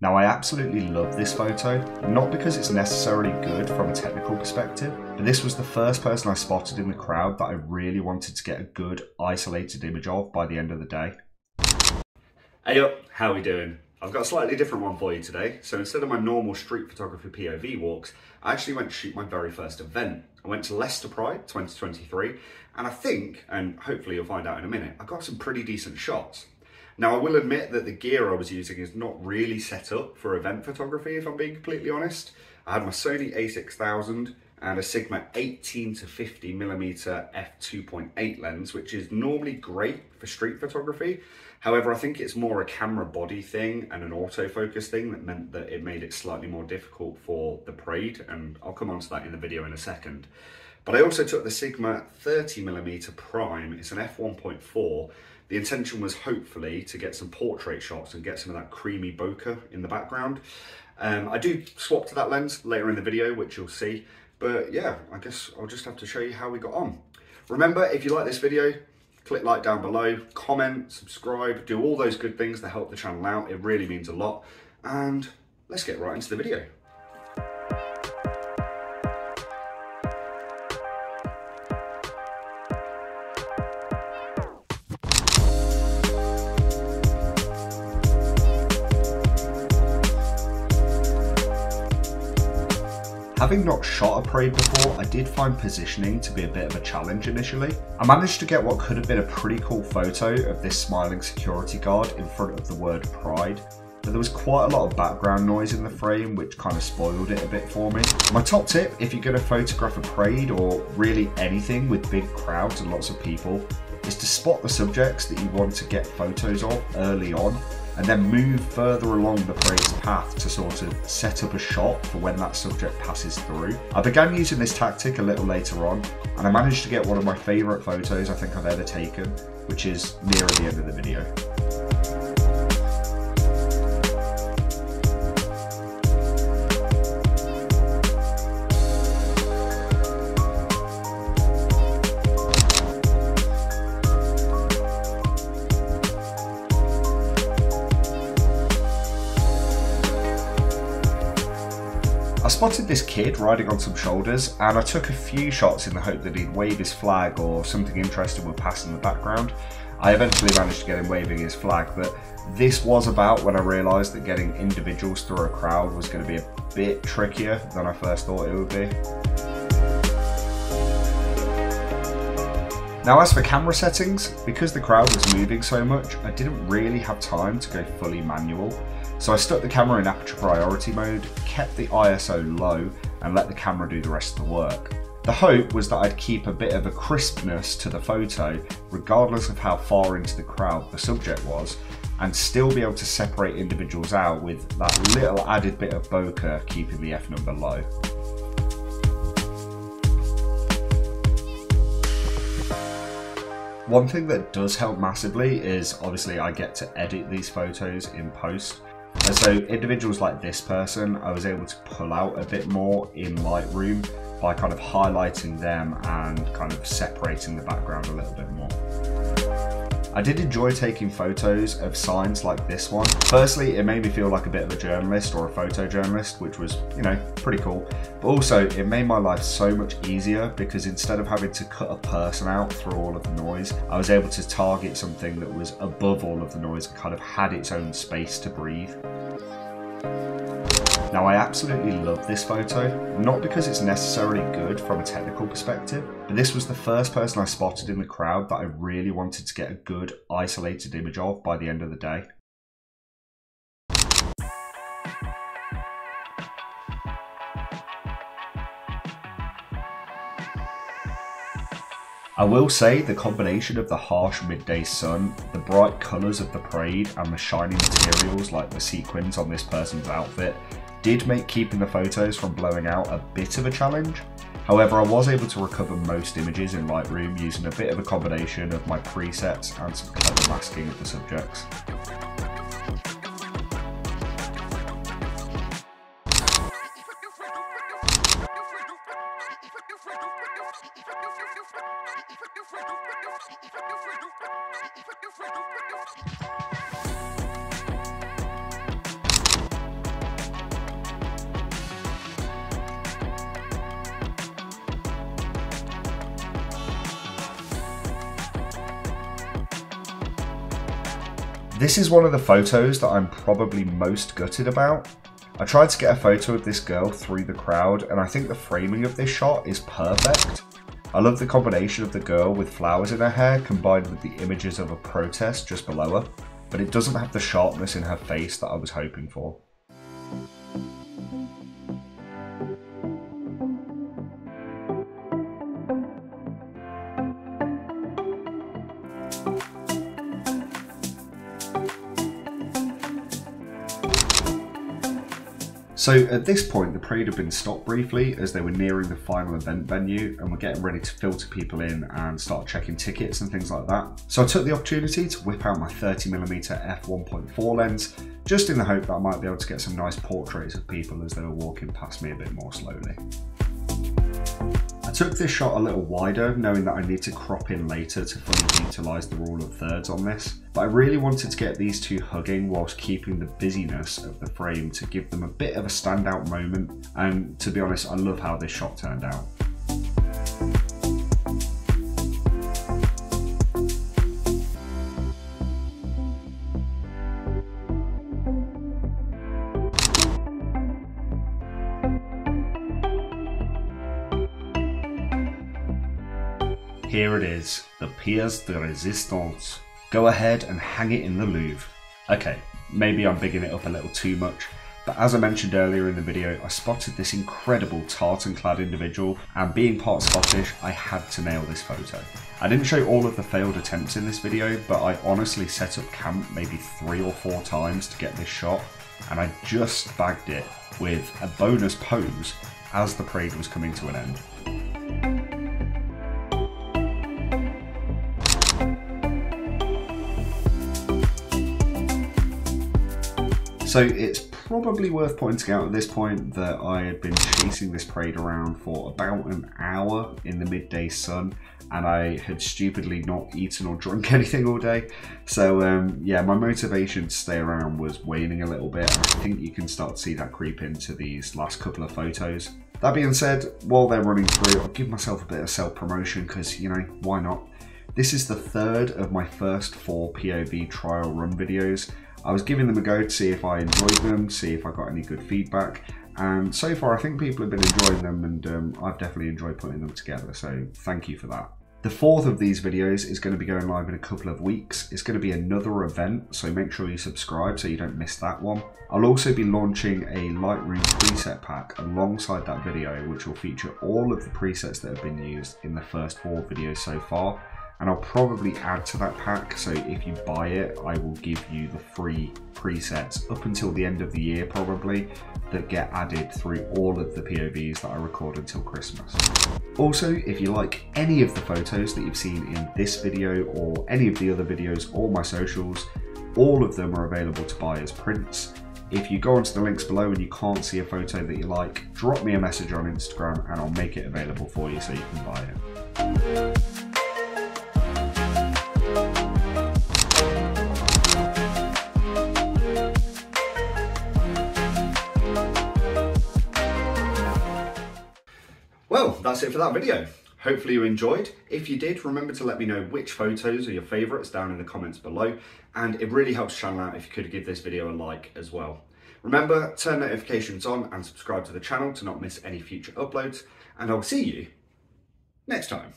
Now, I absolutely love this photo, not because it's necessarily good from a technical perspective, but this was the first person I spotted in the crowd that I really wanted to get a good isolated image of by the end of the day. Hey up, how are we doing? I've got a slightly different one for you today. So instead of my normal street photography POV walks, I actually went to shoot my very first event. I went to Leicester Pride 2023, and I think, and hopefully you'll find out in a minute, I got some pretty decent shots. Now, I will admit that the gear I was using is not really set up for event photography, if I'm being completely honest. I had my Sony A6000 and a Sigma 18 to 50mm f2.8 lens, which is normally great for street photography. However, I think it's more a camera body thing and an autofocus thing that meant that it made it slightly more difficult for the parade, and I'll come on to that in the video in a second. But I also took the Sigma 30mm prime. It's an f1.4. The intention was hopefully to get some portrait shots and get some of that creamy bokeh in the background. I do swap to that lens later in the video, which you'll see. But yeah, I guess I'll just have to show you how we got on. Remember, if you like this video, click like down below, comment, subscribe, do all those good things to help the channel out. It really means a lot. And let's get right into the video. Having not shot a parade before, I did find positioning to be a bit of a challenge initially. I managed to get what could have been a pretty cool photo of this smiling security guard in front of the word Pride, but there was quite a lot of background noise in the frame which kind of spoiled it a bit for me. My top tip, if you're going to photograph a parade or really anything with big crowds and lots of people, is to spot the subjects that you want to get photos of early on, and then move further along the parade's path to sort of set up a shot for when that subject passes through. I began using this tactic a little later on, and I managed to get one of my favourite photos I think I've ever taken, which is near the end of the video. I spotted this kid riding on some shoulders, and I took a few shots in the hope that he'd wave his flag or something interesting would pass in the background. I eventually managed to get him waving his flag, but this was about when I realised that getting individuals through a crowd was going to be a bit trickier than I first thought it would be. Now, as for camera settings, because the crowd was moving so much, I didn't really have time to go fully manual. So I stuck the camera in aperture priority mode, kept the ISO low, and let the camera do the rest of the work. The hope was that I'd keep a bit of a crispness to the photo, regardless of how far into the crowd the subject was, and still be able to separate individuals out with that little added bit of bokeh keeping the F number low. One thing that does help massively is obviously I get to edit these photos in post. And so individuals like this person, I was able to pull out a bit more in Lightroom by kind of highlighting them and kind of separating the background a little bit more. I did enjoy taking photos of signs like this one. Firstly, it made me feel like a bit of a journalist or a photojournalist, which was, you know, pretty cool. But also, it made my life so much easier because instead of having to cut a person out through all of the noise, I was able to target something that was above all of the noise and kind of had its own space to breathe. Now, I absolutely love this photo, not because it's necessarily good from a technical perspective, but this was the first person I spotted in the crowd that I really wanted to get a good isolated image of by the end of the day. I will say the combination of the harsh midday sun, the bright colours of the parade, and the shiny materials like the sequins on this person's outfit did make keeping the photos from blowing out a bit of a challenge. However, I was able to recover most images in Lightroom using a bit of a combination of my presets and some clever masking of the subjects. This is one of the photos that I'm probably most gutted about. I tried to get a photo of this girl through the crowd, and I think the framing of this shot is perfect. I love the combination of the girl with flowers in her hair combined with the images of a protest just below her, but it doesn't have the sharpness in her face that I was hoping for. So at this point, the parade had been stopped briefly as they were nearing the final event venue and were getting ready to filter people in and start checking tickets and things like that. So I took the opportunity to whip out my 30mm f1.4 lens, just in the hope that I might be able to get some nice portraits of people as they were walking past me a bit more slowly. I took this shot a little wider, knowing that I need to crop in later to fully utilise the rule of thirds on this, but I really wanted to get these two hugging whilst keeping the busyness of the frame to give them a bit of a standout moment, and to be honest, I love how this shot turned out. Here it is, the pièce de résistance. Go ahead and hang it in the Louvre. Okay, maybe I'm bigging it up a little too much, but as I mentioned earlier in the video, I spotted this incredible tartan-clad individual, and being part Scottish, I had to nail this photo. I didn't show all of the failed attempts in this video, but I honestly set up camp maybe 3 or 4 times to get this shot, and I just bagged it with a bonus pose as the parade was coming to an end. So it's probably worth pointing out at this point that I had been chasing this parade around for about an hour in the midday sun, and I had stupidly not eaten or drunk anything all day. So yeah, my motivation to stay around was waning a little bit, and I think you can start to see that creep into these last couple of photos. That being said, while they're running through, I'll give myself a bit of self-promotion because, you know, why not? This is the 3rd of my first 4 POV trial run videos. I was giving them a go to see if I enjoyed them, see if I got any good feedback, and so far I think people have been enjoying them, and I've definitely enjoyed putting them together, so thank you for that. The 4th of these videos is going to be going live in a couple of weeks. It's going to be another event, so make sure you subscribe so you don't miss that one. I'll also be launching a Lightroom preset pack alongside that video, which will feature all of the presets that have been used in the first 4 videos so far. And I'll probably add to that pack, so if you buy it, I will give you the free presets up until the end of the year probably, that get added through all of the POVs that I record until Christmas. Also, if you like any of the photos that you've seen in this video or any of the other videos or my socials, all of them are available to buy as prints. If you go onto the links below and you can't see a photo that you like, drop me a message on Instagram and I'll make it available for you so you can buy it. Well, that's it for that video. Hopefully you enjoyed. If you did, remember to let me know which photos are your favourites down in the comments below, and it really helps the channel out if you could give this video a like as well. Remember, turn notifications on and subscribe to the channel to not miss any future uploads, and I'll see you next time.